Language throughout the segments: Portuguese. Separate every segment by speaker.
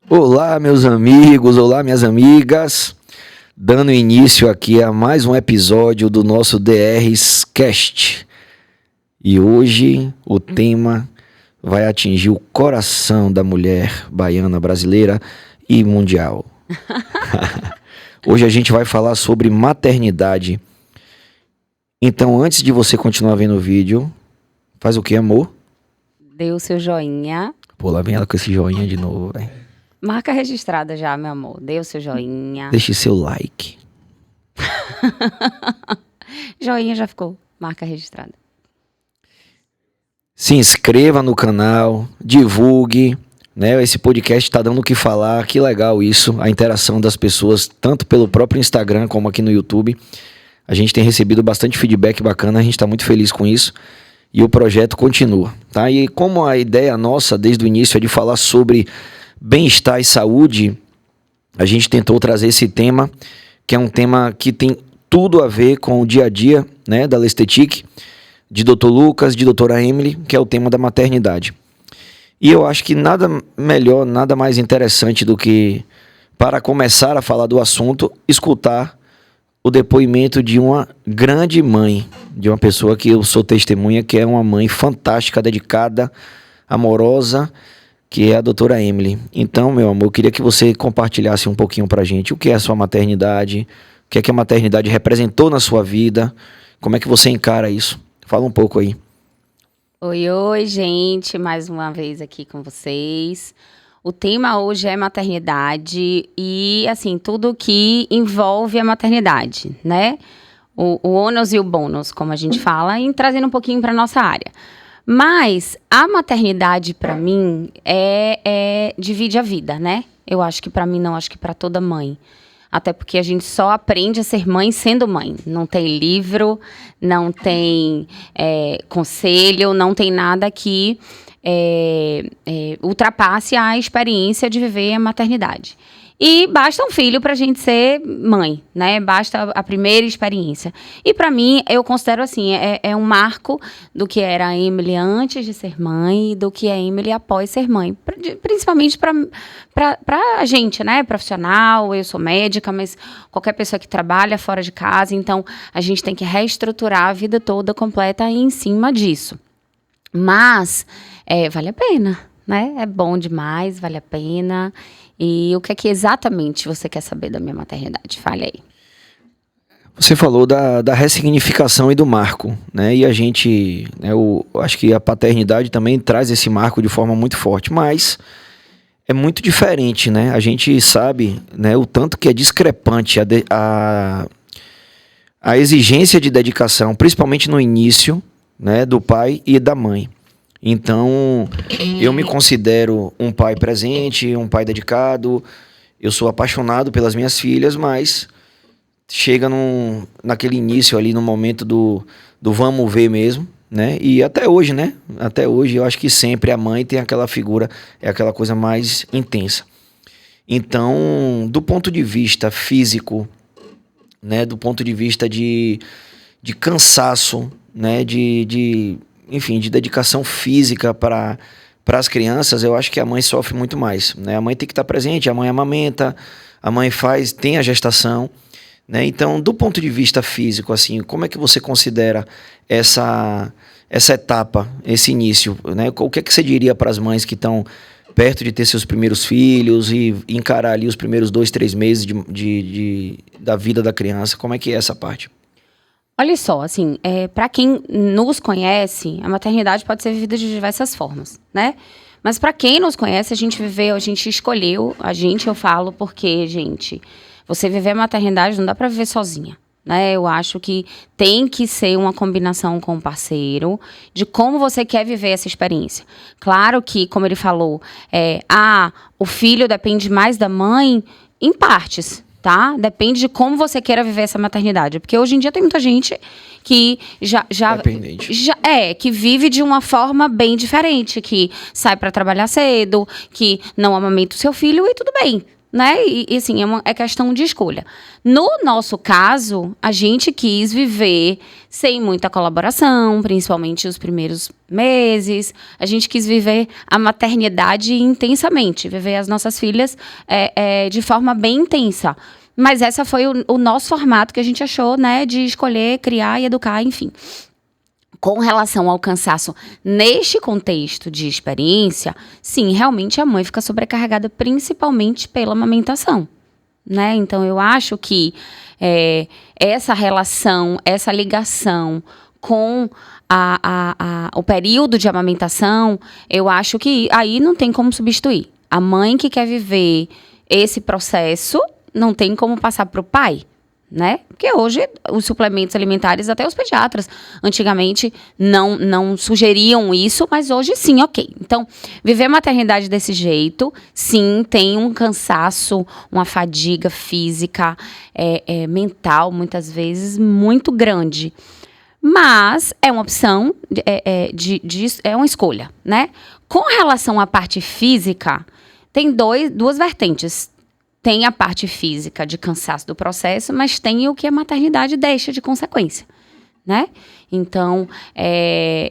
Speaker 1: Olá, meus amigos, olá, minhas amigas. Dando início aqui a mais um episódio do nosso DRs Cast. E hoje o tema vai atingir o coração da mulher baiana, brasileira e mundial. Hoje a gente vai falar sobre maternidade. Então, antes de você continuar vendo o vídeo, faz o que, amor?
Speaker 2: Dê o seu joinha.
Speaker 1: Pô, lá vem ela com esse joinha de novo, velho.
Speaker 2: Marca registrada já, meu amor. Dê o seu joinha.
Speaker 1: Deixe seu like.
Speaker 2: Joinha já ficou. Marca registrada.
Speaker 1: Se inscreva no canal, divulgue, né? Esse podcast tá dando o que falar, que legal isso, a interação das pessoas, tanto pelo próprio Instagram como aqui no YouTube. A gente tem recebido bastante feedback bacana, a gente tá muito feliz com isso e o projeto continua, tá? E como a ideia nossa desde o início é de falar sobre bem-estar e saúde, a gente tentou trazer esse tema, que é um tema que tem tudo a ver com o dia a dia, né, da Lestetic, de Dr. Lucas, de doutora Emily, que é o tema da maternidade. E eu acho que nada melhor, nada mais interessante do que, para começar a falar do assunto, escutar o depoimento de uma grande mãe, de uma pessoa que eu sou testemunha, que é uma mãe fantástica, dedicada, amorosa, que é a doutora Emily. Então, meu amor, eu queria que você compartilhasse um pouquinho pra gente o que é a sua maternidade, o que é que a maternidade representou na sua vida, como é que você encara isso? Fala um pouco aí.
Speaker 2: Oi, gente, mais uma vez aqui com vocês. O tema hoje é maternidade e, assim, tudo que envolve a maternidade, né? O ônus e o bônus, como a gente fala, e trazendo um pouquinho para nossa área. Mas a maternidade, para mim, divide a vida, né? Eu acho que para mim não, acho que para toda mãe. Até porque a gente só aprende a ser mãe sendo mãe. Não tem livro, não tem conselho, não tem nada que ultrapasse a experiência de viver a maternidade. E basta um filho para a gente ser mãe, né? Basta a primeira experiência. E para mim, eu considero assim, é um marco do que era a Emily antes de ser mãe e do que é a Emily após ser mãe. Principalmente para a gente, né? Profissional, eu sou médica, mas qualquer pessoa que trabalha fora de casa. Então, a gente tem que reestruturar a vida toda completa em cima disso. Mas, vale a pena, né? É bom demais, vale a pena. E o que é que exatamente você quer saber da minha maternidade? Fale aí.
Speaker 1: Você falou da ressignificação e do marco, né? E a gente, né, eu acho que a paternidade também traz esse marco de forma muito forte, mas é muito diferente, né? A gente sabe, né, o tanto que é discrepante a exigência de dedicação, principalmente no início, né, do pai e da mãe. Então, eu me considero um pai presente, um pai dedicado, eu sou apaixonado pelas minhas filhas, mas chega naquele início ali, no momento do vamos ver mesmo, né? E até hoje, né? Até hoje, eu acho que sempre a mãe tem aquela figura, é aquela coisa mais intensa. Então, do ponto de vista físico, né? Do ponto de vista de cansaço, né? Enfim, de dedicação física para as crianças, eu acho que a mãe sofre muito mais, né? A mãe tem que estar presente, a mãe amamenta, a mãe tem a gestação, né? Então, do ponto de vista físico, assim, como é que você considera essa etapa, esse início, né? O que é que você diria para as mães que estão perto de ter seus primeiros filhos e encarar ali os primeiros 2, 3 meses da vida da criança? Como é que é essa parte?
Speaker 2: Olha só, assim, para quem nos conhece, a maternidade pode ser vivida de diversas formas, né? Mas para quem nos conhece, a gente escolheu, eu falo porque, gente, você viver a maternidade não dá para viver sozinha, né? Eu acho que tem que ser uma combinação com o parceiro de como você quer viver essa experiência. Claro que, como ele falou, o filho depende mais da mãe em partes, tá? Depende de como você queira viver essa maternidade. Porque hoje em dia tem muita gente que que vive de uma forma bem diferente, que sai para trabalhar cedo, que não amamenta o seu filho e tudo bem, né? E assim, é questão de escolha. No nosso caso, a gente quis viver sem muita colaboração, principalmente os primeiros meses. A gente quis viver a maternidade intensamente, viver as nossas filhas de forma bem intensa. Mas esse foi o nosso formato que a gente achou, né? De escolher, criar e educar, enfim. Com relação ao cansaço, neste contexto de experiência, sim, realmente a mãe fica sobrecarregada principalmente pela amamentação, né? Então, eu acho que essa relação, essa ligação com o período de amamentação, eu acho que aí não tem como substituir. A mãe que quer viver esse processo não tem como passar para o pai, né? Porque hoje os suplementos alimentares, até os pediatras antigamente não sugeriam isso, mas hoje sim, ok. Então, viver a maternidade desse jeito, sim, tem um cansaço, uma fadiga física, mental, muitas vezes, muito grande. Mas é uma opção, é uma escolha, né? Com relação à parte física, tem duas vertentes. Tem a parte física de cansaço do processo, mas tem o que a maternidade deixa de consequência, né? Então,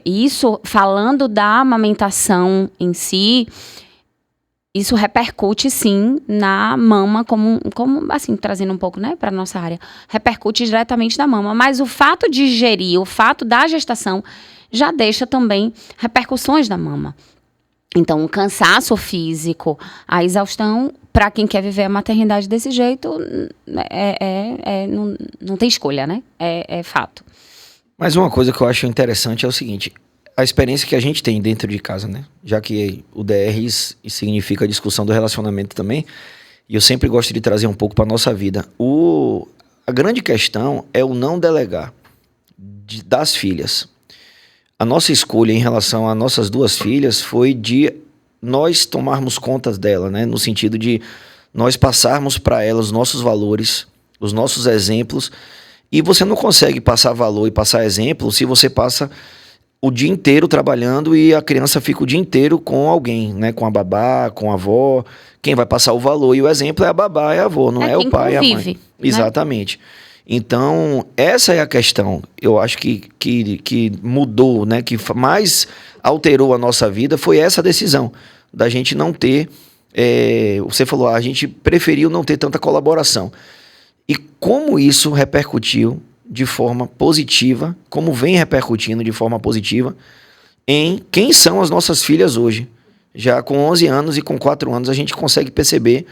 Speaker 2: isso, falando da amamentação em si, isso repercute, sim, na mama, como assim, trazendo um pouco, né, para nossa área, repercute diretamente na mama. Mas o fato de gerir, o fato da gestação, já deixa também repercussões na mama. Então, o cansaço físico, a exaustão, para quem quer viver a maternidade desse jeito, não tem escolha, né? É fato.
Speaker 1: Mas uma coisa que eu acho interessante é o seguinte, a experiência que a gente tem dentro de casa, né? Já que o DR significa a discussão do relacionamento também, e eu sempre gosto de trazer um pouco para nossa vida. A grande questão é o não delegar das filhas. A nossa escolha em relação às nossas duas filhas foi de nós tomarmos conta dela, né? No sentido de nós passarmos para elas os nossos valores, os nossos exemplos. E você não consegue passar valor e passar exemplo se você passa o dia inteiro trabalhando e a criança fica o dia inteiro com alguém, né? Com a babá, com a avó. Quem vai passar o valor e o exemplo é a babá e a avó, não é o pai e a mãe. Né? Exatamente. Então, essa é a questão, eu acho que mudou, né? Que mais alterou a nossa vida foi essa decisão, da gente não ter, você falou, a gente preferiu não ter tanta colaboração. E como isso repercutiu de forma positiva, como vem repercutindo de forma positiva, em quem são as nossas filhas hoje. Já com 11 anos e com 4 anos a gente consegue perceber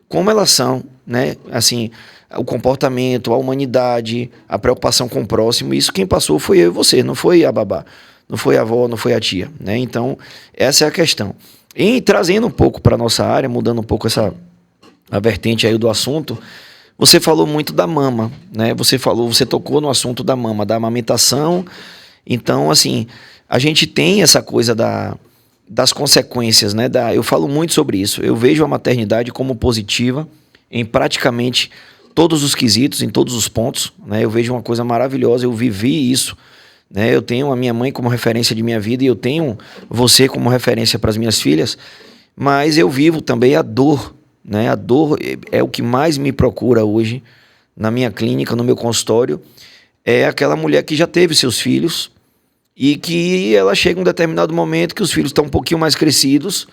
Speaker 1: como elas são, né? Assim, o comportamento, a humanidade, a preocupação com o próximo. Isso quem passou foi eu e você, não foi a babá, não foi a avó, não foi a tia, né? Então, essa é a questão. E trazendo um pouco para a nossa área, mudando um pouco a vertente aí do assunto, você falou muito da mama, né? Você tocou no assunto da mama, da amamentação. Então, assim, a gente tem essa coisa das consequências, né? Eu falo muito sobre isso. Eu vejo a maternidade como positiva em praticamente todos os quesitos, em todos os pontos, né? Eu vejo uma coisa maravilhosa, eu vivi isso, né? Eu tenho a minha mãe como referência de minha vida e eu tenho você como referência para as minhas filhas, mas eu vivo também a dor, né? A dor é o que mais me procura hoje na minha clínica, no meu consultório, é aquela mulher que já teve seus filhos e que ela chega em um determinado momento que os filhos estão um pouquinho mais crescidos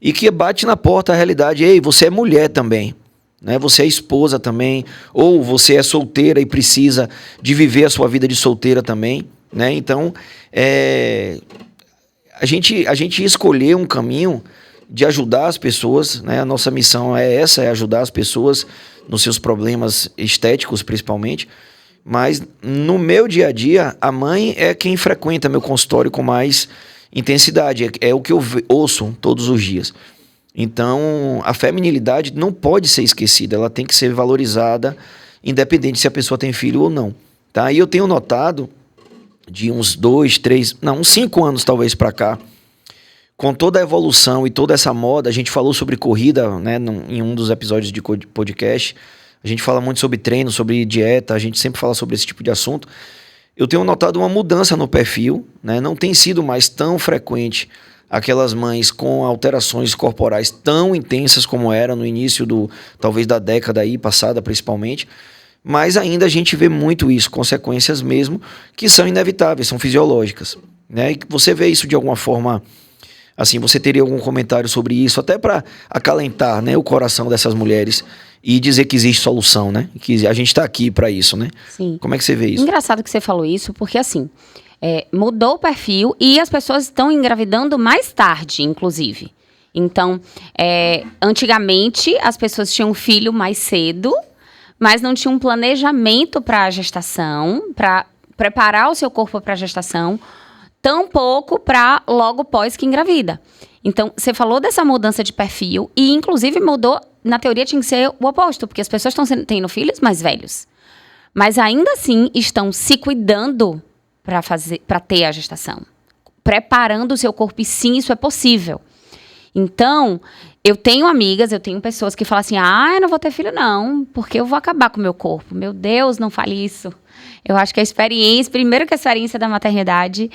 Speaker 1: e que bate na porta a realidade, ei, você é mulher também, né? Você é esposa também, ou você é solteira e precisa de viver a sua vida de solteira também, né? Então, a gente escolher um caminho de ajudar as pessoas, né? A nossa missão é essa, é ajudar as pessoas nos seus problemas estéticos, principalmente. Mas no meu dia a dia, a mãe é quem frequenta meu consultório com mais intensidade, é o que eu ouço todos os dias. Então, a feminilidade não pode ser esquecida, ela tem que ser valorizada, independente se a pessoa tem filho ou não. Tá? E eu tenho notado, de uns 5 anos talvez para cá, com toda a evolução e toda essa moda, a gente falou sobre corrida, né, em um dos episódios de podcast, a gente fala muito sobre treino, sobre dieta, a gente sempre fala sobre esse tipo de assunto. Eu tenho notado uma mudança no perfil, né, não tem sido mais tão frequente aquelas mães com alterações corporais tão intensas como era no início talvez da década aí passada principalmente, mas ainda a gente vê muito isso, consequências mesmo que são inevitáveis, são fisiológicas, né? E você vê isso de alguma forma, assim, você teria algum comentário sobre isso, até para acalentar, né, o coração dessas mulheres e dizer que existe solução, né? Que a gente está aqui para isso, né?
Speaker 2: Sim.
Speaker 1: Como é que você vê isso?
Speaker 2: Engraçado que você falou isso, porque assim, mudou o perfil e as pessoas estão engravidando mais tarde, inclusive. Então, antigamente, as pessoas tinham filho mais cedo, mas não tinham um planejamento para a gestação, para preparar o seu corpo para a gestação, tampouco para logo pós que engravida. Então, você falou dessa mudança de perfil e, inclusive, mudou, na teoria tinha que ser o oposto, porque as pessoas estão tendo filhos mais velhos. Mas ainda assim estão se cuidando para ter a gestação, preparando o seu corpo, e sim, isso é possível. Então, eu tenho amigas, eu tenho pessoas que falam assim, eu não vou ter filho não, porque eu vou acabar com o meu corpo. Meu Deus, não fale isso. Eu acho que a experiência, primeiro que a experiência da maternidade,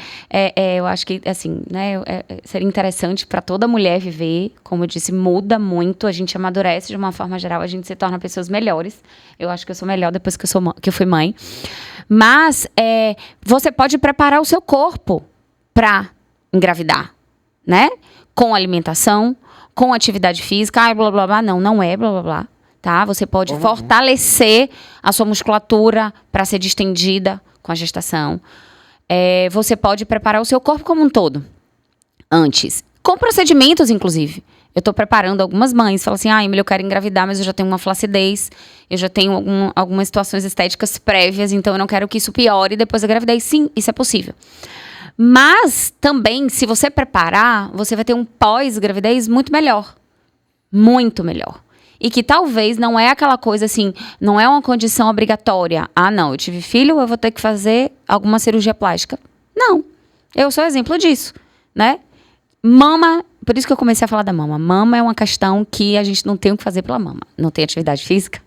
Speaker 2: eu acho que, assim, né, seria interessante para toda mulher viver. Como eu disse, muda muito, a gente amadurece de uma forma geral, a gente se torna pessoas melhores. Eu acho que eu sou melhor depois que eu fui mãe. Mas você pode preparar o seu corpo para engravidar, né? Com alimentação, com atividade física, blá, blá, blá. Não é blá, blá, blá. Tá? Você pode fortalecer a sua musculatura para ser distendida com a gestação. Você pode preparar o seu corpo como um todo, antes. Com procedimentos, inclusive. Eu estou preparando algumas mães, falam assim, Emília, eu quero engravidar, mas eu já tenho uma flacidez, eu já tenho algumas situações estéticas prévias, então eu não quero que isso piore depois da gravidez. Sim, isso é possível. Mas também, se você preparar, você vai ter um pós-gravidez muito melhor. Muito melhor. E que talvez não é aquela coisa assim, não é uma condição obrigatória. Não, eu tive filho, eu vou ter que fazer alguma cirurgia plástica. Não, eu sou exemplo disso, né? Mama, por isso que eu comecei a falar da mama. Mama é uma questão que a gente não tem o que fazer pela mama. Não tem atividade física,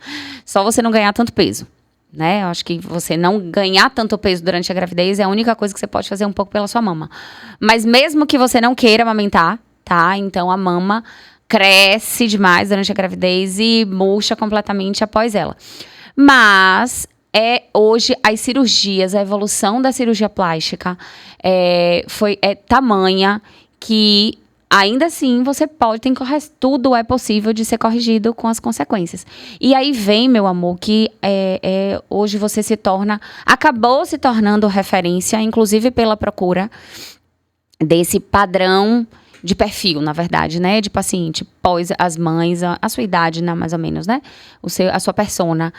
Speaker 2: só você não ganhar tanto peso, né? Eu acho que você não ganhar tanto peso durante a gravidez é a única coisa que você pode fazer um pouco pela sua mama. Mas mesmo que você não queira amamentar, tá? Então a mama cresce demais durante a gravidez e murcha completamente após ela. Mas hoje as cirurgias, a evolução da cirurgia plástica é tamanha que ainda assim você pode, tudo é possível de ser corrigido com as consequências. E aí vem, meu amor, que hoje você acabou se tornando referência, inclusive pela procura desse padrão de perfil, na verdade, né? De paciente pós as mães, a sua idade, né, mais ou menos, né? A sua persona.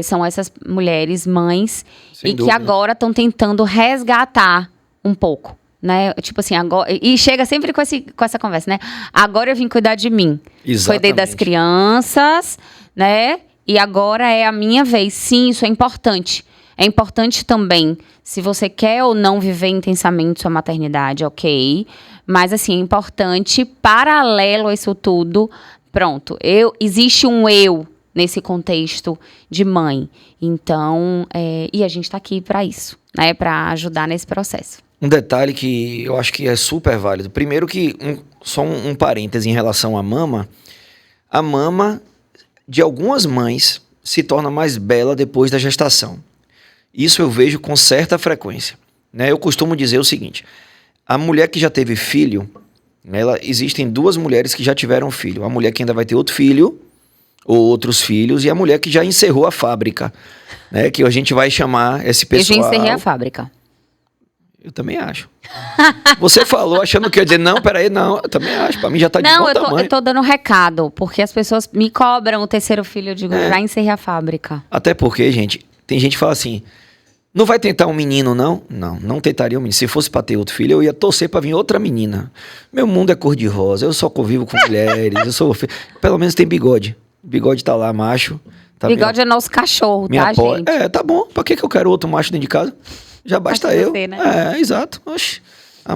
Speaker 2: São essas mulheres, mães, sem dúvida, que agora estão tentando resgatar um pouco, né? Tipo assim, agora... E chega sempre com essa conversa, né? Agora eu vim cuidar de mim.
Speaker 1: Exatamente.
Speaker 2: Cuidei das crianças, né? E agora é a minha vez. Sim, isso é importante. É importante também, se você quer ou não viver intensamente sua maternidade, ok. Mas, assim, é importante, paralelo a isso tudo, pronto, existe um eu nesse contexto de mãe. Então, e a gente está aqui para isso, né? Para ajudar nesse processo.
Speaker 1: Um detalhe que eu acho que é super válido. Primeiro que, só um parêntese em relação à mama. A mama, de algumas mães, se torna mais bela depois da gestação. Isso eu vejo com certa frequência, né? Eu costumo dizer o seguinte, a mulher que já teve filho, existem duas mulheres que já tiveram filho. A mulher que ainda vai ter outro filho, ou outros filhos, e a mulher que já encerrou a fábrica, né? Que a gente vai chamar esse pessoal...
Speaker 2: Eu já encerrei a fábrica.
Speaker 1: Eu também acho. Você falou achando que eu ia dizer, não, peraí, não, eu também acho, pra mim já tá de bom tamanho. Não,
Speaker 2: eu tô dando recado, porque as pessoas me cobram o terceiro filho, eu digo, já encerrei a fábrica.
Speaker 1: Até porque, gente, tem gente que fala assim... Não vai tentar um menino, não? Não tentaria um menino. Se fosse pra ter outro filho, eu ia torcer pra vir outra menina. Meu mundo é cor-de-rosa, eu só convivo com mulheres, pelo menos tem bigode. Bigode tá lá, macho. Tá
Speaker 2: bigode é nosso cachorro, tá, gente?
Speaker 1: Tá bom. Pra que eu quero outro macho dentro de casa? Já basta eu.
Speaker 2: Você, né?
Speaker 1: Exato. Oxi.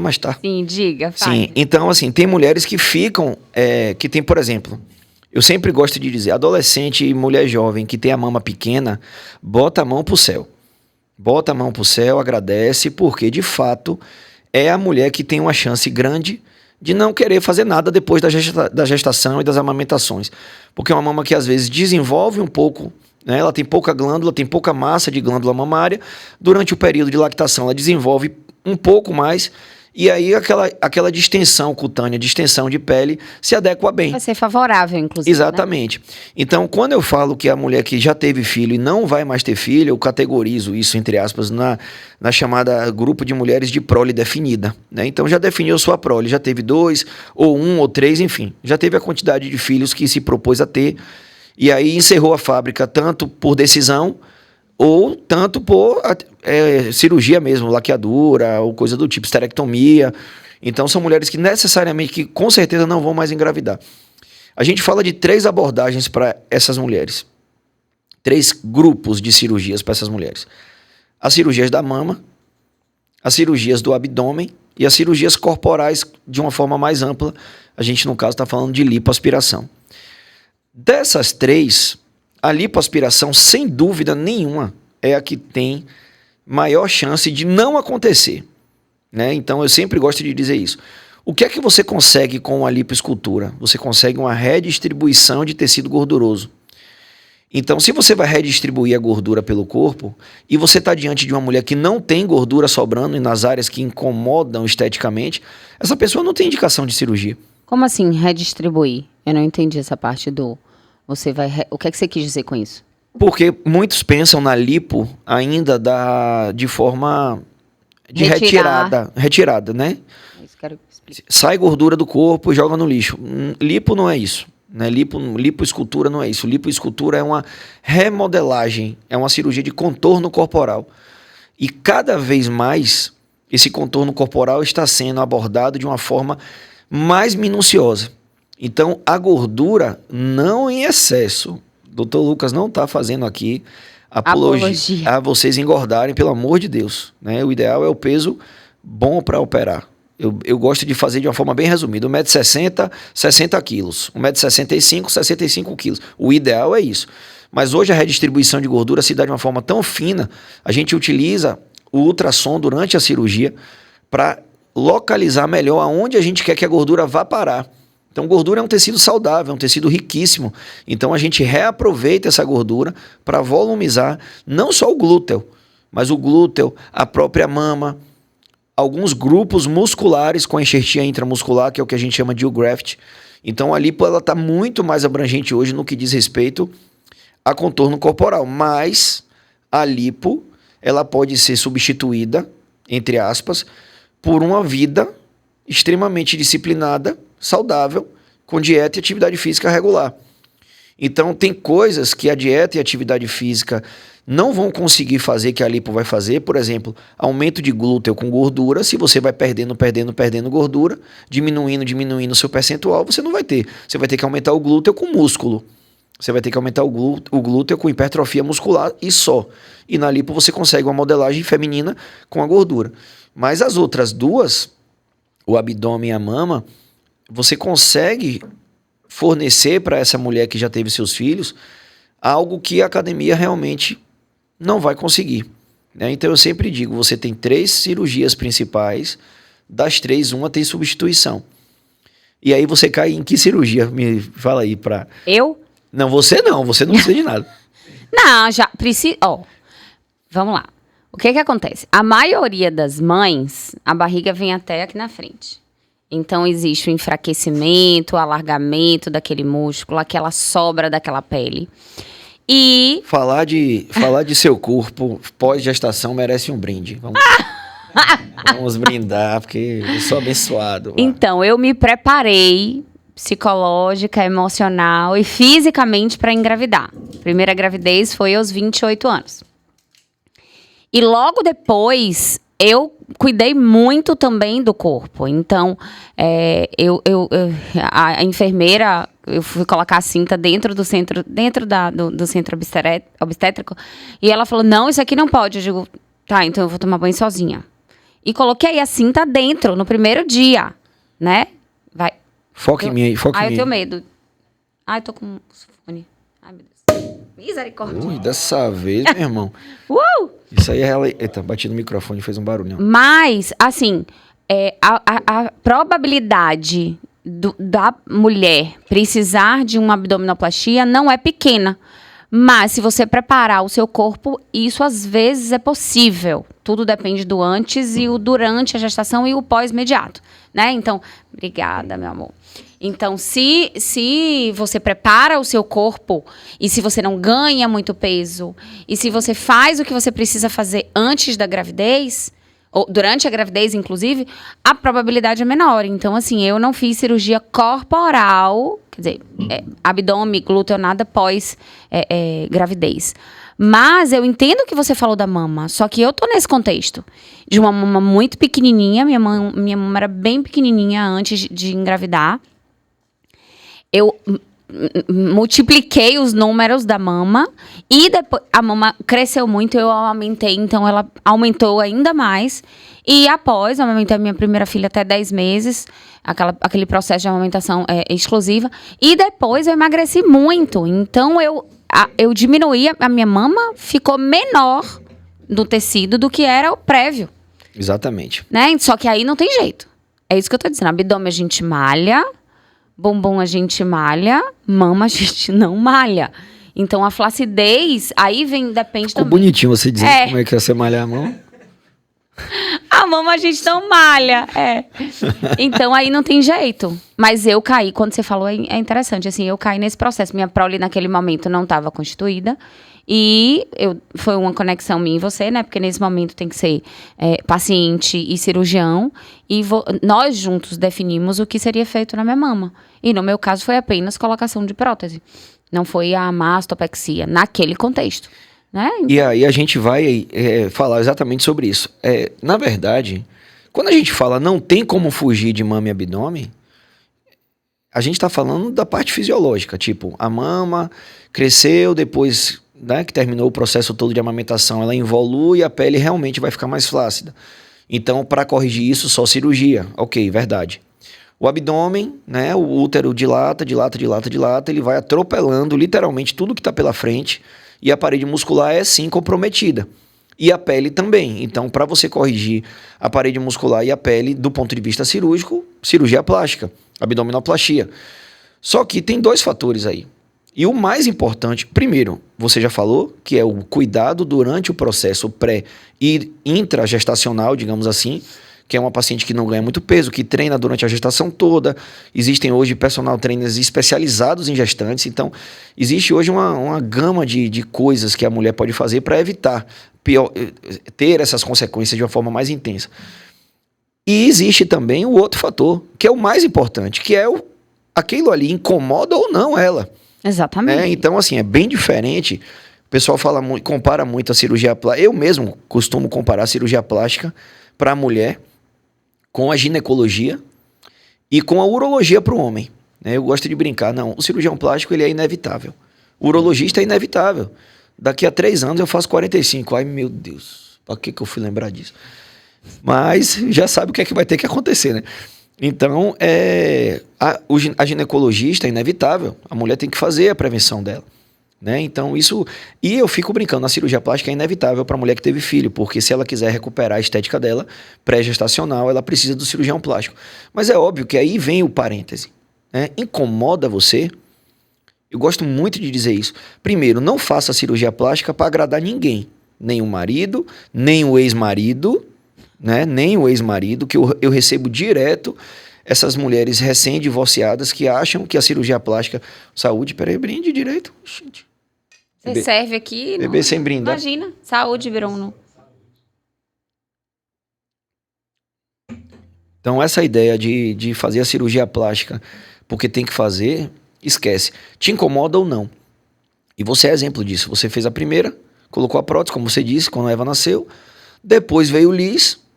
Speaker 1: Mas tá.
Speaker 2: Sim, diga.
Speaker 1: Sim, então, assim, tem mulheres que ficam... que tem, por exemplo... Eu sempre gosto de dizer, adolescente e mulher jovem que tem a mama pequena, bota a mão pro céu. Bota a mão pro céu, agradece, porque, de fato, é a mulher que tem uma chance grande de não querer fazer nada depois da gestação e das amamentações. Porque é uma mama que às vezes desenvolve um pouco, né? Ela tem pouca glândula, tem pouca massa de glândula mamária. Durante o período de lactação ela desenvolve um pouco mais, e aí aquela distensão cutânea, distensão de pele, se adequa bem.
Speaker 2: Vai ser favorável, inclusive.
Speaker 1: Exatamente. Né? Então, quando eu falo que a mulher que já teve filho e não vai mais ter filho, eu categorizo isso, entre aspas, na chamada grupo de mulheres de prole definida. Né? Então, já definiu sua prole, já teve 2, ou 1, ou 3, enfim. Já teve a quantidade de filhos que se propôs a ter, e aí encerrou a fábrica tanto por decisão, ou tanto por cirurgia mesmo, laqueadura, ou coisa do tipo, esterectomia. Então, são mulheres que necessariamente, que com certeza não vão mais engravidar. A gente fala de 3 abordagens para essas mulheres. 3 grupos de cirurgias para essas mulheres. As cirurgias da mama, as cirurgias do abdômen e as cirurgias corporais de uma forma mais ampla. A gente, no caso, está falando de lipoaspiração. Dessas 3, a lipoaspiração, sem dúvida nenhuma, é a que tem maior chance de não acontecer. Né? Então, eu sempre gosto de dizer isso. O que é que você consegue com a lipoescultura? Você consegue uma redistribuição de tecido gorduroso. Então, se você vai redistribuir a gordura pelo corpo e você está diante de uma mulher que não tem gordura sobrando nas áreas que incomodam esteticamente, essa pessoa não tem indicação de cirurgia.
Speaker 2: Como assim redistribuir? Eu não entendi essa parte do... O que é que você quis dizer com isso?
Speaker 1: Porque muitos pensam na lipo ainda de forma de retirada, né?
Speaker 2: Isso quero explicar.
Speaker 1: Sai gordura do corpo e joga no lixo. Lipo não é isso. Né? Lipoescultura não é isso. Lipoescultura é uma remodelagem, é uma cirurgia de contorno corporal. E cada vez mais esse contorno corporal está sendo abordado de uma forma mais minuciosa. Então, a gordura não em excesso. Dr. Lucas não está fazendo aqui apologia a vocês engordarem, pelo amor de Deus. Né? O ideal é o peso bom para operar. Eu gosto de fazer de uma forma bem resumida. 1,60 m, 60 quilos. 1,65 m, 65 quilos. O ideal é isso. Mas hoje a redistribuição de gordura se dá de uma forma tão fina, a gente utiliza o ultrassom durante a cirurgia para localizar melhor aonde a gente quer que a gordura vá parar. Então, gordura é um tecido saudável, é um tecido riquíssimo. Então, a gente reaproveita essa gordura para volumizar não só o glúteo, mas o glúteo, a própria mama, alguns grupos musculares com enxertia intramuscular, que é o que a gente chama de U-graft. Então, a lipo está muito mais abrangente hoje no que diz respeito a contorno corporal. Mas a lipo ela pode ser substituída, entre aspas, por uma vida extremamente disciplinada, saudável, com dieta e atividade física regular. Então, tem coisas que a dieta e a atividade física não vão conseguir fazer, que a lipo vai fazer. Por exemplo, aumento de glúteo com gordura. Se você vai perdendo gordura, diminuindo o seu percentual, você não vai ter. Você vai ter que aumentar o glúteo com músculo. Você vai ter que aumentar o glúteo com hipertrofia muscular e só. E na lipo você consegue uma modelagem feminina com a gordura. Mas as outras duas, o abdômen e a mama, você consegue fornecer para essa mulher que já teve seus filhos algo que a academia realmente não vai conseguir. Né? Então eu sempre digo, você tem 3 cirurgias principais, das 3, uma tem substituição. E aí você cai em que cirurgia? Me fala aí pra...
Speaker 2: Eu?
Speaker 1: Não, você não precisa de nada.
Speaker 2: Não, já precisa... Vamos lá. O que acontece? A maioria das mães, a barriga vem até aqui na frente. Então, existe o enfraquecimento, o alargamento daquele músculo, aquela sobra daquela pele. E... Falar
Speaker 1: de seu corpo pós-gestação merece um brinde. Vamos brindar, porque eu sou abençoado.
Speaker 2: Então, eu me preparei psicológica, emocional e fisicamente para engravidar. Primeira gravidez foi aos 28 anos. E logo depois, eu cuidei muito também do corpo. Então, a enfermeira, eu fui colocar a cinta dentro do centro obstétrico, e ela falou, não, isso aqui não pode. Eu digo, tá, então eu vou tomar banho sozinha. E coloquei a cinta dentro, no primeiro dia, né? Vai.
Speaker 1: Foca em mim aí, foca em mim.
Speaker 2: Ai, eu tenho medo. Ai, tô com fone. Ai, meu Deus. Misericórdia.
Speaker 1: Ui, dessa vez, meu irmão.
Speaker 2: Uou!
Speaker 1: Isso aí é ela... Eita, bati no microfone e fez um barulho.
Speaker 2: Mas, assim, a probabilidade da mulher precisar de uma abdominoplastia não é pequena. Mas se você preparar o seu corpo, isso às vezes é possível. Tudo depende do antes e o durante a gestação e o pós-imediato, né? Então, obrigada, meu amor. Então, se você prepara o seu corpo e se você não ganha muito peso e se você faz o que você precisa fazer antes da gravidez, ou durante a gravidez, inclusive, a probabilidade é menor. Então, assim, eu não fiz cirurgia corporal, quer dizer, abdômen, glúteo, nada pós gravidez. Mas eu entendo o que você falou da mama, só que eu tô nesse contexto de uma mama muito pequenininha, minha mama era bem pequenininha antes de engravidar. Eu multipliquei os números da mama e depois a mama cresceu muito, eu aumentei, então ela aumentou ainda mais. E após, eu amamentei a minha primeira filha até 10 meses, aquele processo de amamentação exclusiva. E depois eu emagreci muito, então eu diminuí, a minha mama ficou menor do tecido do que era o prévio.
Speaker 1: Exatamente.
Speaker 2: Né? Só que aí não tem jeito. É isso que eu tô dizendo, abdômen a gente malha, bumbum a gente malha, mama a gente não malha. Então, a flacidez, aí depende
Speaker 1: Ficou
Speaker 2: também.
Speaker 1: bonitinho você dizendo como é que é você malhar a mão.
Speaker 2: A mama a gente não malha, Então, aí não tem jeito. Mas eu caí, quando você falou, é interessante, assim, eu caí nesse processo. Minha prole naquele momento não estava constituída. E foi uma conexão minha e você, né? Porque nesse momento tem que ser paciente e cirurgião. E nós juntos definimos o que seria feito na minha mama. E no meu caso foi apenas colocação de prótese. Não foi a mastopexia, naquele contexto. Né?
Speaker 1: E aí a gente vai falar exatamente sobre isso. Na verdade, quando a gente fala não tem como fugir de mama e abdômen, a gente está falando da parte fisiológica. Tipo, a mama cresceu, depois... Né, que terminou o processo todo de amamentação, ela evolui e a pele realmente vai ficar mais flácida. Então, para corrigir isso, só cirurgia. Ok, verdade. O abdômen, né, o útero dilata, ele vai atropelando literalmente tudo que está pela frente e a parede muscular é sim comprometida. E a pele também. Então, para você corrigir a parede muscular e a pele do ponto de vista cirúrgico, cirurgia plástica, abdominoplastia. Só que tem dois fatores aí. E o mais importante, primeiro, você já falou, que é o cuidado durante o processo pré e intragestacional, digamos assim, que é uma paciente que não ganha muito peso, que treina durante a gestação toda. Existem hoje personal trainers especializados em gestantes, então existe hoje uma gama de coisas que a mulher pode fazer para evitar ter essas consequências de uma forma mais intensa. E existe também o outro fator, que é o mais importante, que é aquilo ali incomoda ou não ela.
Speaker 2: Exatamente.
Speaker 1: Então, assim, é bem diferente. O pessoal compara muito a cirurgia plástica. Eu mesmo costumo comparar a cirurgia plástica para a mulher com a ginecologia e com a urologia para o homem. Eu gosto de brincar. Não, o cirurgião plástico ele é inevitável. O urologista é inevitável. Daqui a 3 anos eu faço 45. Ai, meu Deus, para que eu fui lembrar disso? Mas já sabe o que é que vai ter que acontecer, né? Então, a ginecologista é inevitável. A mulher tem que fazer a prevenção dela. Né? Então, isso... E eu fico brincando, a cirurgia plástica é inevitável para a mulher que teve filho, porque se ela quiser recuperar a estética dela, pré-gestacional, ela precisa do cirurgião plástico. Mas é óbvio que aí vem o parêntese. Né? Incomoda você? Eu gosto muito de dizer isso. Primeiro, não faça a cirurgia plástica para agradar ninguém. Nem o marido, nem o ex-marido... Né? Nem o ex-marido, que eu recebo direto essas mulheres recém-divorciadas que acham que a cirurgia plástica... Saúde, peraí, brinde direito. Gente.
Speaker 2: Você serve aqui...
Speaker 1: Beber sem brindar.
Speaker 2: Imagina, saúde, Bruno.
Speaker 1: Então essa ideia de fazer a cirurgia plástica porque tem que fazer, esquece. Te incomoda ou não? E você é exemplo disso. Você fez a primeira, colocou a prótese, como você disse, quando a Eva nasceu. Depois veio o Liz.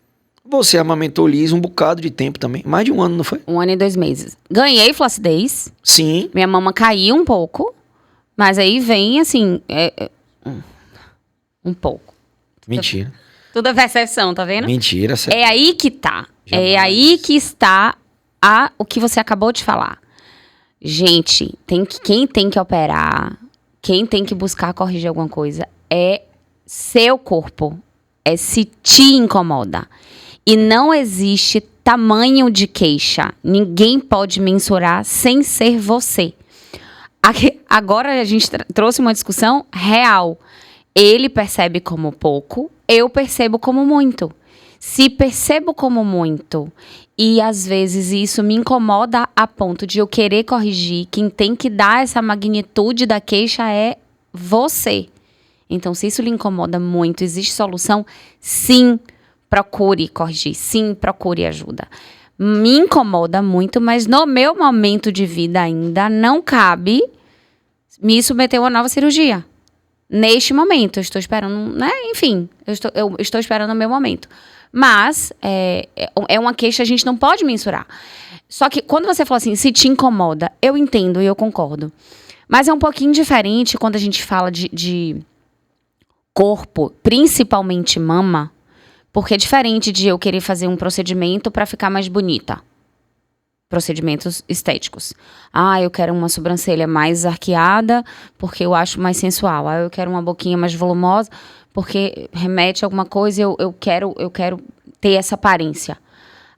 Speaker 1: Você amamentou Liz um bocado de tempo também. Mais de 1 ano, não foi?
Speaker 2: 1 ano e 2 meses. Ganhei flacidez.
Speaker 1: Sim.
Speaker 2: Minha mama caiu um pouco. Mas aí vem, assim... um pouco.
Speaker 1: Mentira.
Speaker 2: Tudo é percepção, tá vendo?
Speaker 1: Mentira.
Speaker 2: É aí que tá.
Speaker 1: Jamais.
Speaker 2: É aí que está o que você acabou de falar. Gente, quem tem que operar, quem tem que buscar corrigir alguma coisa é seu corpo. É se te incomoda. E não existe tamanho de queixa. Ninguém pode mensurar sem ser você. Agora a gente trouxe uma discussão real. Ele percebe como pouco, eu percebo como muito. Se percebo como muito e às vezes isso me incomoda a ponto de eu querer corrigir, quem tem que dar essa magnitude da queixa é você. Então, se isso lhe incomoda muito, existe solução? Sim, procure corrigir. Sim, procure ajuda. Me incomoda muito, mas no meu momento de vida ainda não cabe me submeter a uma nova cirurgia. Neste momento, eu estou esperando, né? Enfim, eu estou esperando o meu momento. Mas é uma queixa que a gente não pode mensurar. Só que quando você fala assim, se te incomoda, eu entendo e eu concordo. Mas é um pouquinho diferente quando a gente fala de corpo, principalmente mama, porque é diferente de eu querer fazer um procedimento para ficar mais bonita. Procedimentos estéticos. Eu quero uma sobrancelha mais arqueada, porque eu acho mais sensual. Eu quero uma boquinha mais volumosa, porque remete a alguma coisa e eu quero ter essa aparência.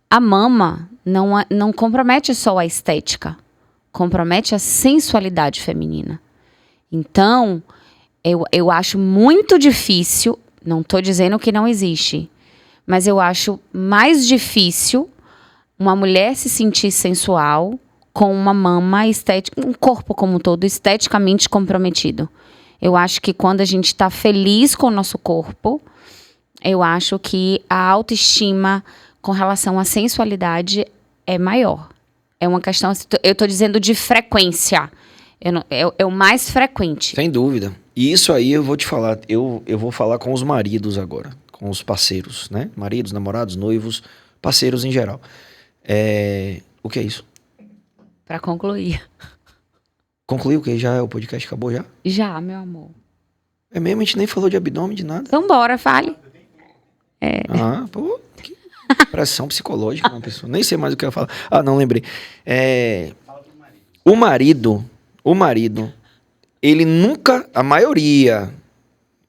Speaker 2: A mama não compromete só a estética, compromete a sensualidade feminina. Então, eu acho muito difícil, não estou dizendo que não existe, mas eu acho mais difícil uma mulher se sentir sensual com uma mama estética, um corpo como um todo esteticamente comprometido. Eu acho que quando a gente está feliz com o nosso corpo, eu acho que a autoestima com relação à sensualidade é maior. É uma questão, eu estou dizendo de frequência, é o mais frequente.
Speaker 1: Sem dúvida. E isso aí eu vou te falar, eu vou falar com os maridos agora, com os parceiros, né? Maridos, namorados, noivos, parceiros em geral. O que é isso?
Speaker 2: Para concluir.
Speaker 1: Concluiu o que? Já o podcast acabou já?
Speaker 2: Já, meu amor.
Speaker 1: É mesmo? A gente nem falou de abdômen, de nada.
Speaker 2: Então bora, fale.
Speaker 1: Que pressão psicológica uma pessoa. Nem sei mais o que eu ia falar. Não, lembrei. O marido, ele nunca, a maioria,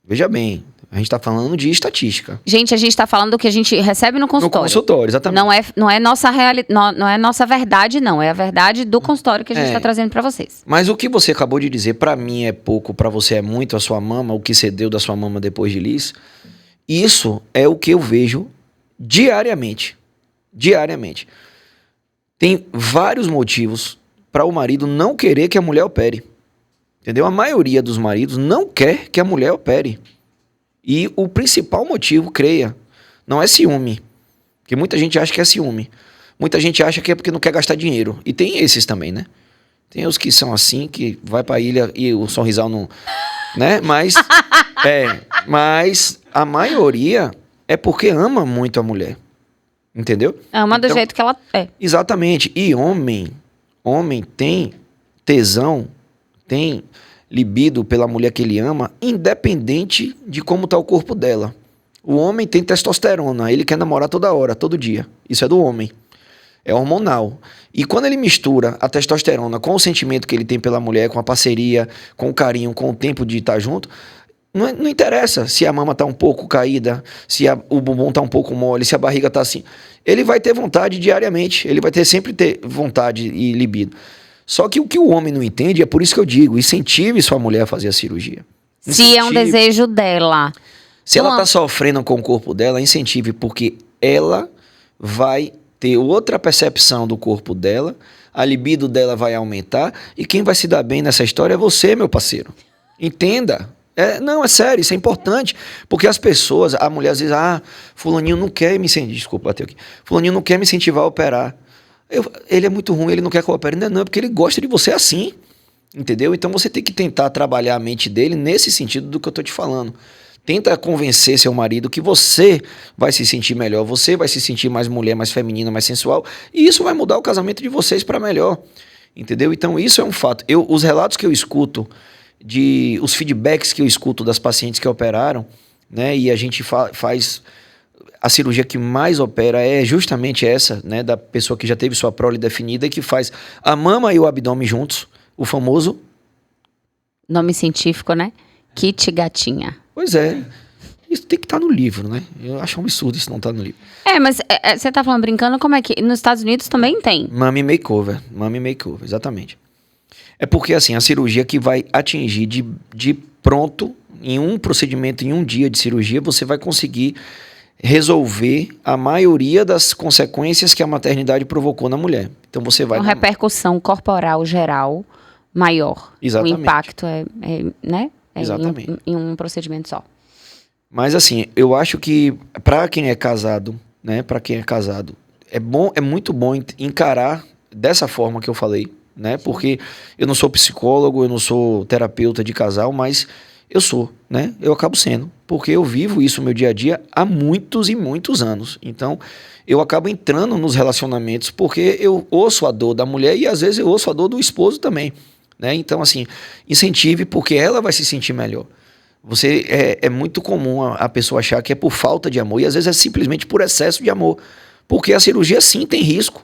Speaker 1: veja bem, a gente tá falando de estatística.
Speaker 2: Gente, a gente tá falando do que a gente recebe no consultório.
Speaker 1: No consultório, exatamente.
Speaker 2: Não é nossa não é nossa verdade, não. É a verdade do consultório que a gente tá trazendo pra vocês.
Speaker 1: Mas o que você acabou de dizer, pra mim é pouco, pra você é muito, a sua mama, o que você deu da sua mama depois de liso, isso é o que eu vejo diariamente. Diariamente. Tem vários motivos para o marido não querer que a mulher opere. Entendeu? A maioria dos maridos não quer que a mulher opere. E o principal motivo, creia, não é ciúme. Porque muita gente acha que é ciúme. Muita gente acha que é porque não quer gastar dinheiro. E tem esses também, né? Tem os que são assim, que vai pra ilha e o sorrisal não... né? Mas a maioria é porque ama muito a mulher. Entendeu?
Speaker 2: Ama do jeito que ela é.
Speaker 1: Exatamente. E homem tem tesão, tem libido pela mulher que ele ama, independente de como tá o corpo dela. O homem tem testosterona, ele quer namorar toda hora, todo dia. Isso é do homem. É hormonal. E quando ele mistura a testosterona com o sentimento que ele tem pela mulher, com a parceria, com o carinho, com o tempo de estar junto, não interessa se a mama tá um pouco caída, se o bumbum tá um pouco mole, se a barriga tá assim. Ele vai ter vontade diariamente, ele vai sempre ter vontade e libido. Só que o que o homem não entende, é por isso que eu digo, incentive sua mulher a fazer a cirurgia.
Speaker 2: Se é um desejo dela.
Speaker 1: Se ela tá sofrendo com o corpo dela, incentive, porque ela vai ter outra percepção do corpo dela, a libido dela vai aumentar, e quem vai se dar bem nessa história é você, meu parceiro. Entenda. Não, é sério, isso é importante, porque as pessoas, a mulher às vezes, fulaninho não quer me incentivar, desculpa, bateu aqui, fulaninho não quer me incentivar a operar, ele é muito ruim, ele não quer que eu opere, não, é porque ele gosta de você assim, entendeu? Então você tem que tentar trabalhar a mente dele nesse sentido do que eu tô te falando. Tenta convencer seu marido que você vai se sentir melhor, você vai se sentir mais mulher, mais feminina, mais sensual, e isso vai mudar o casamento de vocês para melhor, entendeu? Então isso é um fato. Os relatos que eu escuto, os feedbacks que eu escuto das pacientes que operaram, né, e a gente faz a cirurgia que mais opera é justamente essa, né, da pessoa que já teve sua prole definida e que faz a mama e o abdômen juntos, o famoso...
Speaker 2: Nome científico, né? Kit gatinha.
Speaker 1: Pois é. Isso tem que estar no livro, né? Eu acho um absurdo isso não estar no livro.
Speaker 2: Mas você tá falando brincando, como é que... Nos Estados Unidos também tem.
Speaker 1: Mummy Makeover, exatamente. É porque, assim, a cirurgia que vai atingir de pronto, em um procedimento, em um dia de cirurgia, você vai conseguir resolver a maioria das consequências que a maternidade provocou na mulher. Então você vai...
Speaker 2: Uma repercussão corporal geral maior.
Speaker 1: Exatamente.
Speaker 2: O impacto né?
Speaker 1: Exatamente.
Speaker 2: Em um procedimento só.
Speaker 1: Mas assim, eu acho que para quem é casado, né? Para quem é casado, é muito bom encarar dessa forma que eu falei, né? Porque eu não sou psicólogo, eu não sou terapeuta de casal, mas eu sou, né? Eu acabo sendo, porque eu vivo isso no meu dia a dia há muitos e muitos anos. Então, eu acabo entrando nos relacionamentos porque eu ouço a dor da mulher e às vezes eu ouço a dor do esposo também, né? Então, assim, incentive porque ela vai se sentir melhor. É muito comum a pessoa achar que é por falta de amor e às vezes é simplesmente por excesso de amor, porque a cirurgia sim tem risco,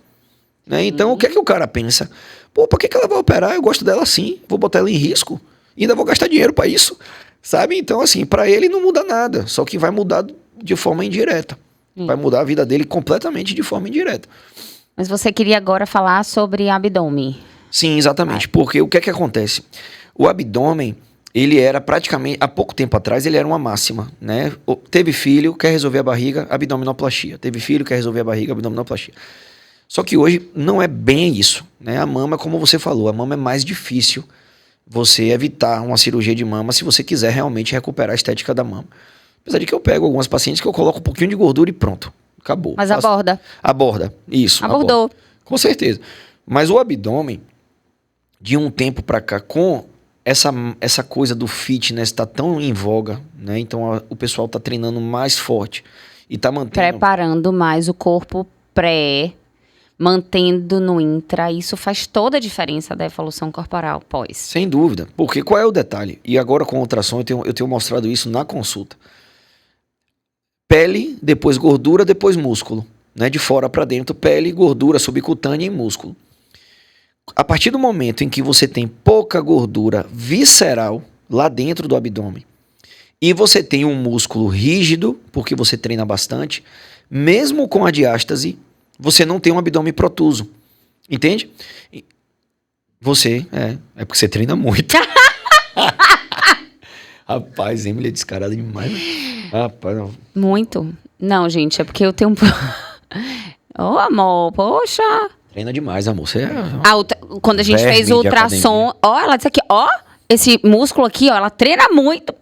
Speaker 1: né? Então, o que é que o cara pensa? Pô, por que ela vai operar? Eu gosto dela assim, vou botar ela em risco e ainda vou gastar dinheiro para isso, sabe? Então, assim, para ele não muda nada, só que vai mudar de forma indireta. Vai mudar a vida dele completamente de forma indireta.
Speaker 2: Mas você queria agora falar sobre abdômen.
Speaker 1: Sim, exatamente, porque o que é que acontece? O abdômen, ele era praticamente, há pouco tempo atrás, ele era uma máxima, né? Teve filho, quer resolver a barriga, abdominoplastia. Teve filho, quer resolver a barriga, abdominoplastia. Só que hoje não é bem isso, né? A mama, como você falou, a mama é mais difícil você evitar uma cirurgia de mama se você quiser realmente recuperar a estética da mama. Apesar de que eu pego algumas pacientes que eu coloco um pouquinho de gordura e pronto, acabou.
Speaker 2: Mas aborda.
Speaker 1: Aborda, isso.
Speaker 2: Abordou.
Speaker 1: Aborda. Com certeza. Mas o abdômen, de um tempo pra cá, com essa coisa do fitness tá tão em voga, né? Então o pessoal tá treinando mais forte e tá mantendo...
Speaker 2: Preparando mais o corpo mantendo no intra. Isso faz toda a diferença da evolução corporal pós.
Speaker 1: Sem dúvida. Porque qual é o detalhe? E agora com ultrassom eu tenho mostrado isso na consulta. Pele, depois gordura, depois músculo. Né? De fora para dentro, pele, gordura subcutânea e músculo. A partir do momento em que você tem pouca gordura visceral lá dentro do abdômen e você tem um músculo rígido, porque você treina bastante, mesmo com a diástase, você não tem um abdômen protuso. Entende? Você, é porque você treina muito. Rapaz, Emily é descarada demais. Rapaz, não.
Speaker 2: Muito. Não, gente, é porque eu tenho... Ô, amor, poxa...
Speaker 1: Treina demais, amor. Você
Speaker 2: quando a gente fez o ultrassom, ó, ela disse aqui, ó, esse músculo aqui, ó, ela treina muito.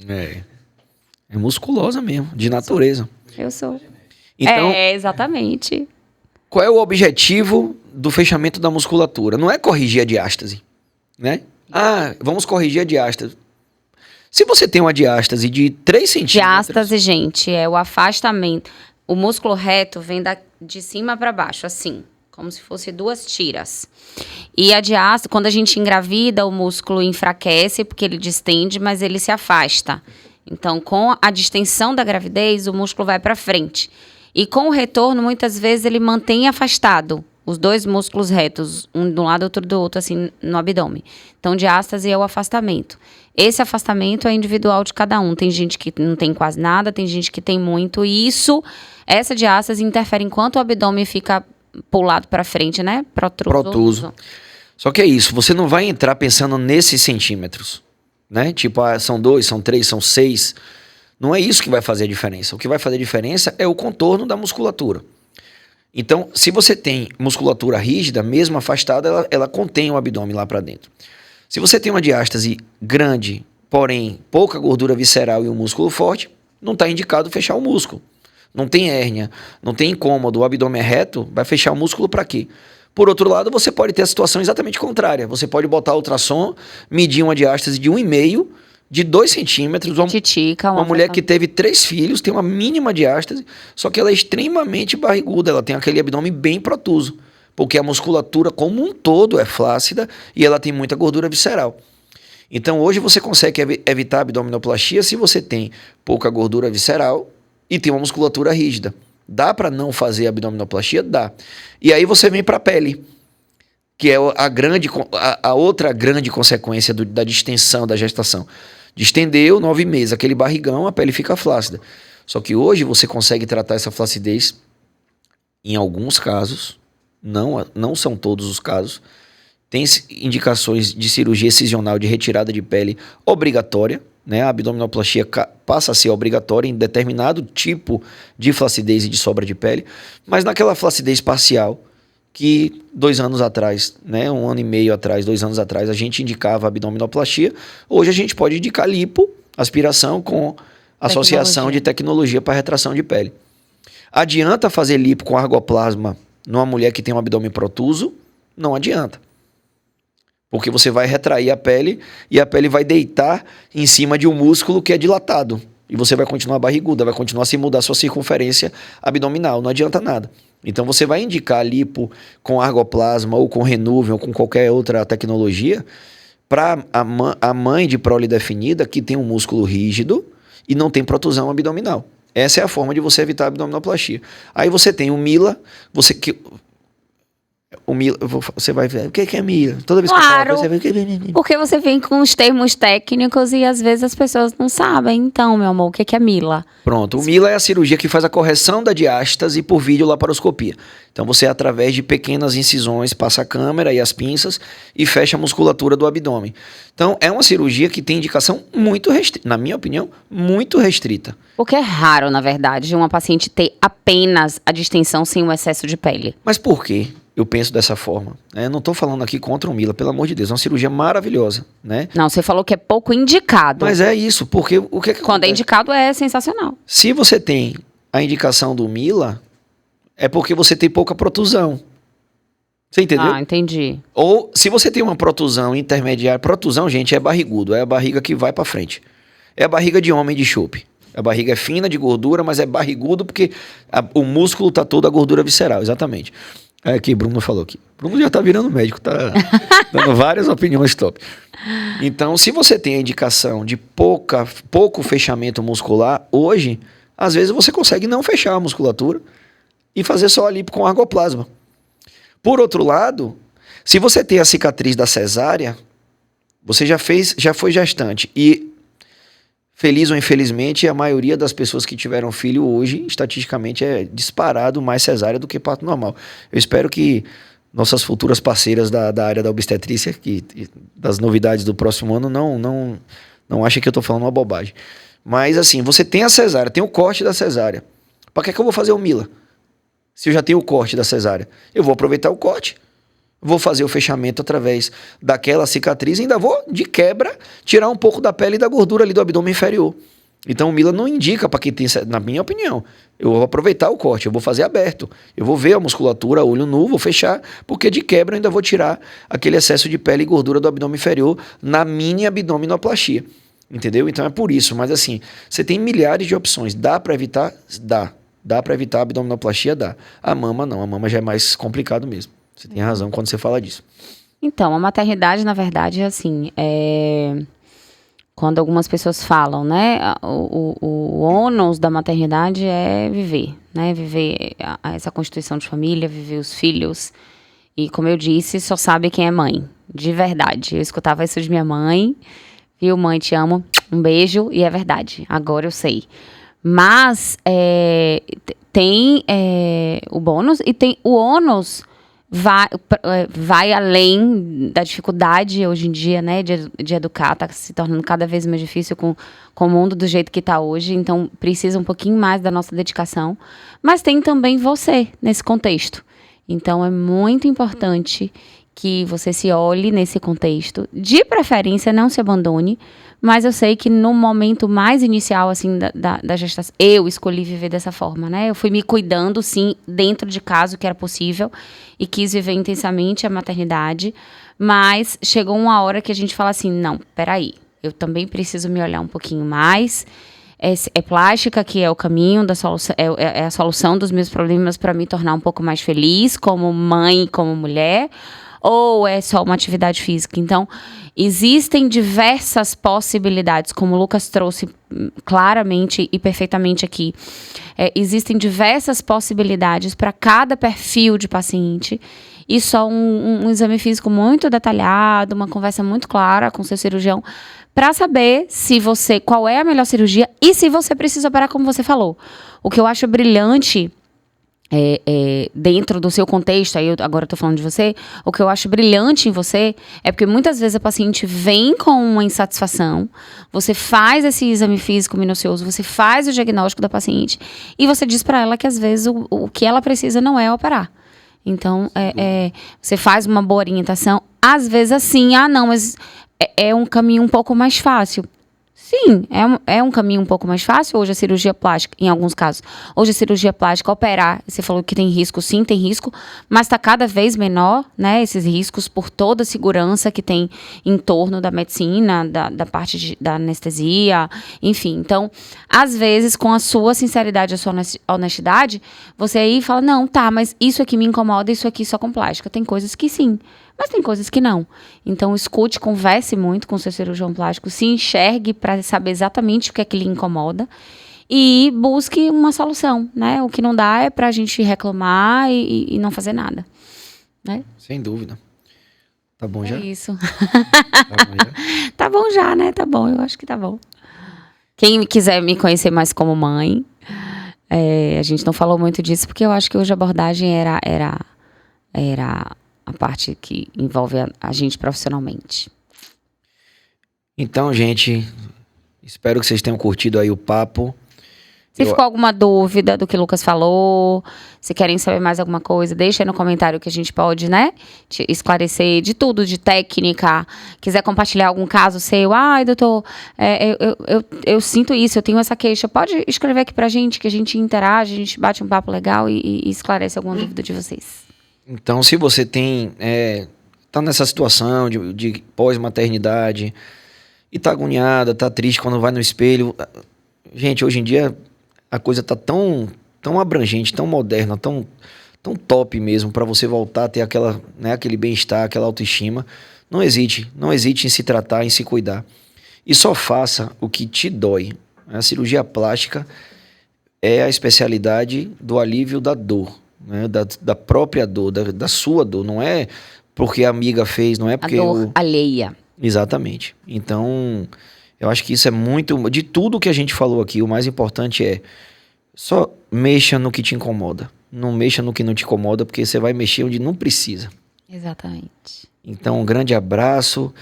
Speaker 1: É musculosa mesmo, de natureza.
Speaker 2: Eu sou.
Speaker 1: Então,
Speaker 2: exatamente.
Speaker 1: Qual é o objetivo do fechamento da musculatura? Não é corrigir a diástase, né? Vamos corrigir a diástase. Se você tem uma diástase de 3 centímetros...
Speaker 2: Diástase, gente, é o afastamento. O músculo reto vem de cima para baixo, assim, como se fosse 2 tiras. E a diástase, quando a gente engravida, o músculo enfraquece, porque ele distende, mas ele se afasta. Então, com a distensão da gravidez, o músculo vai para frente. E com o retorno, muitas vezes, ele mantém afastado os 2 músculos retos, um de um lado, outro do outro, assim, no abdômen. Então, diástase é o afastamento. Esse afastamento é individual de cada um. Tem gente que não tem quase nada, tem gente que tem muito. E essa diástase interfere enquanto o abdômen fica pulado para frente, né?
Speaker 1: Protuso. Só que é isso, você não vai entrar pensando nesses centímetros, né? Tipo, são 2, são 3, são 6. Não é isso que vai fazer a diferença. O que vai fazer a diferença é o contorno da musculatura. Então, se você tem musculatura rígida, mesmo afastada, ela contém o abdômen lá para dentro. Se você tem uma diástase grande, porém pouca gordura visceral e um músculo forte, não está indicado fechar o músculo. Não tem hérnia, não tem incômodo, o abdômen é reto, vai fechar o músculo para quê? Por outro lado, você pode ter a situação exatamente contrária. Você pode botar ultrassom, medir uma diástase de 1,5, de 2 centímetros. Uma mulher que teve 3 filhos, tem uma mínima diástase, só que ela é extremamente barriguda, ela tem aquele abdômen bem protuso, porque a musculatura como um todo é flácida e ela tem muita gordura visceral. Então hoje você consegue evitar a abdominoplastia se você tem pouca gordura visceral e tem uma musculatura rígida. Dá para não fazer abdominoplastia? Dá. E aí você vem para a pele, que é a outra grande consequência da distensão da gestação. Distendeu, 9 meses, aquele barrigão, a pele fica flácida. Só que hoje você consegue tratar essa flacidez em alguns casos, não são todos os casos. Tem indicações de cirurgia excisional de retirada de pele obrigatória, né? A abdominoplastia passa a ser obrigatória em determinado tipo de flacidez e de sobra de pele, mas naquela flacidez parcial que 2 anos atrás, né, 1 ano e meio atrás, 2 anos atrás, a gente indicava abdominoplastia, hoje a gente pode indicar lipo, aspiração com associação de tecnologia para retração de pele. Adianta fazer lipo com argoplasma numa mulher que tem um abdômen protuso? Não adianta. Porque você vai retrair a pele e a pele vai deitar em cima de um músculo que é dilatado. E você vai continuar barriguda, vai continuar sem mudar sua circunferência abdominal. Não adianta nada. Então você vai indicar lipo com argoplasma ou com Renuvium ou com qualquer outra tecnologia para a mãe de prole definida que tem um músculo rígido e não tem protusão abdominal. Essa é a forma de você evitar a abdominoplastia. Aí você tem o Mila, você vai ver, o que é Mila? Toda vez que
Speaker 2: claro,
Speaker 1: eu falo, você vai ver.
Speaker 2: Porque você vem com os termos técnicos e às vezes as pessoas não sabem. Então, meu amor, o que é Mila?
Speaker 1: Pronto, o Mila é a cirurgia que faz a correção da diástase por videolaparoscopia. Então você, através de pequenas incisões, passa a câmera e as pinças e fecha a musculatura do abdômen. Então é uma cirurgia que tem indicação muito restrita, na minha opinião, muito restrita.
Speaker 2: Porque é raro, na verdade, uma paciente ter apenas a distensão sem o excesso de pele.
Speaker 1: Mas por quê? Eu penso dessa forma. Eu não estou falando aqui contra o Mila, pelo amor de Deus. É uma cirurgia maravilhosa, né?
Speaker 2: Não, você falou que é pouco indicado.
Speaker 1: Mas é isso, porque o que
Speaker 2: quando é indicado é sensacional.
Speaker 1: Se você tem a indicação do Mila, é porque você tem pouca protusão. Você entendeu?
Speaker 2: Ah, entendi.
Speaker 1: Ou se você tem uma protusão intermediária... Protusão, gente, é barrigudo. É a barriga que vai para frente. É a barriga de homem de chope. A barriga é fina, de gordura, mas é barrigudo porque o músculo tá todo a gordura visceral, exatamente. É aqui, Bruno falou aqui. Bruno já tá virando médico, tá dando várias opiniões top. Então, se você tem a indicação de pouco fechamento muscular, hoje, às vezes você consegue não fechar a musculatura e fazer só a lipo com argoplasma. Por outro lado, se você tem a cicatriz da cesárea, você já foi gestante e, feliz ou infelizmente, a maioria das pessoas que tiveram filho hoje, estatisticamente, é disparado mais cesárea do que parto normal. Eu espero que nossas futuras parceiras da área da obstetrícia, das novidades do próximo ano, não achem que eu estou falando uma bobagem. Mas assim, você tem a cesárea, tem o corte da cesárea. Para que eu vou fazer o Mila? Se eu já tenho o corte da cesárea, eu vou aproveitar o corte. Vou fazer o fechamento através daquela cicatriz e ainda vou, de quebra, tirar um pouco da pele e da gordura ali do abdômen inferior. Então o Mila não indica para quem tem, na minha opinião. Eu vou aproveitar o corte, eu vou fazer aberto. Eu vou ver a musculatura, olho nu, vou fechar, porque de quebra eu ainda vou tirar aquele excesso de pele e gordura do abdômen inferior na mini abdominoplastia. Entendeu? Então é por isso. Mas assim, você tem milhares de opções. Dá para evitar? Dá. Dá para evitar a abdominoplastia? Dá. A mama não. A mama já é mais complicado mesmo. Você tem razão quando você fala disso.
Speaker 2: Então, a maternidade, na verdade, é assim, quando algumas pessoas falam, né, o ônus da maternidade é viver, né, viver essa constituição de família, viver os filhos, e como eu disse, só sabe quem é mãe, de verdade. Eu escutava isso de minha mãe, viu, mãe, te amo, um beijo, e é verdade, agora eu sei. Mas tem o bônus e tem o ônus. Vai além da dificuldade hoje em dia, né, de educar, tá se tornando cada vez mais difícil com o mundo do jeito que tá hoje, então precisa um pouquinho mais da nossa dedicação, mas tem também você nesse contexto, então é muito importante que você se olhe nesse contexto, de preferência não se abandone, mas eu sei que no momento mais inicial, assim, da gestação, eu escolhi viver dessa forma, né? Eu fui me cuidando, sim, dentro de casa, o que era possível, e quis viver intensamente a maternidade, mas chegou uma hora que a gente fala assim, não, peraí, eu também preciso me olhar um pouquinho mais, é plástica que é o caminho, é a solução dos meus problemas para me tornar um pouco mais feliz, como mãe, como mulher, ou é só uma atividade física? Então, existem diversas possibilidades, como o Lucas trouxe claramente e perfeitamente aqui. Existem diversas possibilidades para cada perfil de paciente e só um exame físico muito detalhado, uma conversa muito clara com seu cirurgião, Pra saber se você, qual é a melhor cirurgia e se você precisa operar, como você falou. O que eu acho brilhante dentro do seu contexto, aí agora eu tô falando de você, o que eu acho brilhante em você é porque muitas vezes a paciente vem com uma insatisfação, você faz esse exame físico minucioso, você faz o diagnóstico da paciente e você diz pra ela que às vezes o que ela precisa não é operar. Então, você faz uma boa orientação, às vezes assim, não, mas é um caminho um pouco mais fácil. Sim, é um caminho um pouco mais fácil. Hoje a cirurgia plástica, em alguns casos, hoje a cirurgia plástica, operar, você falou que tem risco, sim, tem risco, mas está cada vez menor, né, esses riscos por toda a segurança que tem em torno da medicina, da parte da anestesia, enfim. Então, às vezes, com a sua sinceridade, a sua honestidade, você aí fala, não, tá, mas isso aqui me incomoda, isso aqui só com plástica. Tem coisas que sim, mas tem coisas que não. Então, escute, converse muito com o seu cirurgião plástico, se enxergue para saber exatamente o que é que lhe incomoda e busque uma solução, né? O que não dá é pra gente reclamar e não fazer nada, né?
Speaker 1: Sem dúvida. Tá bom já?
Speaker 2: É isso.
Speaker 1: Tá bom já?
Speaker 2: Tá bom já, né? Tá bom, eu acho que tá bom. Quem quiser me conhecer mais como mãe, a gente não falou muito disso, porque eu acho que hoje a abordagem era a parte que envolve a gente profissionalmente.
Speaker 1: Então, gente, espero que vocês tenham curtido aí o papo.
Speaker 2: Se ficou alguma dúvida do que o Lucas falou, se querem saber mais alguma coisa, deixa aí no comentário que a gente pode, né, te esclarecer de tudo, de técnica. Quiser compartilhar algum caso seu, doutor, eu sinto isso, eu tenho essa queixa. Pode escrever aqui pra gente, que a gente interage, a gente bate um papo legal e esclarece alguma dúvida de vocês.
Speaker 1: Então, se você tá nessa situação de pós-maternidade e tá agoniada, tá triste quando vai no espelho, gente, hoje em dia a coisa tá tão abrangente, tão moderna, tão top mesmo, para você voltar a ter aquele bem-estar, aquela autoestima. Não hesite em se tratar, em se cuidar. E só faça o que te dói. A cirurgia plástica é a especialidade do alívio da dor, né? Da própria dor, da sua dor. Não é porque a amiga fez, não é porque...
Speaker 2: A dor alheia.
Speaker 1: Exatamente. Então, eu acho que isso é muito... De tudo que a gente falou aqui, o mais importante é só mexa no que te incomoda. Não mexa no que não te incomoda, porque você vai mexer onde não precisa.
Speaker 2: Exatamente.
Speaker 1: Então, um grande abraço.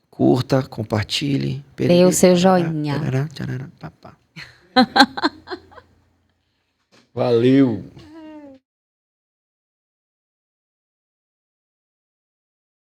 Speaker 1: Curta, compartilhe.
Speaker 2: Dê o seu joinha.
Speaker 1: Valeu!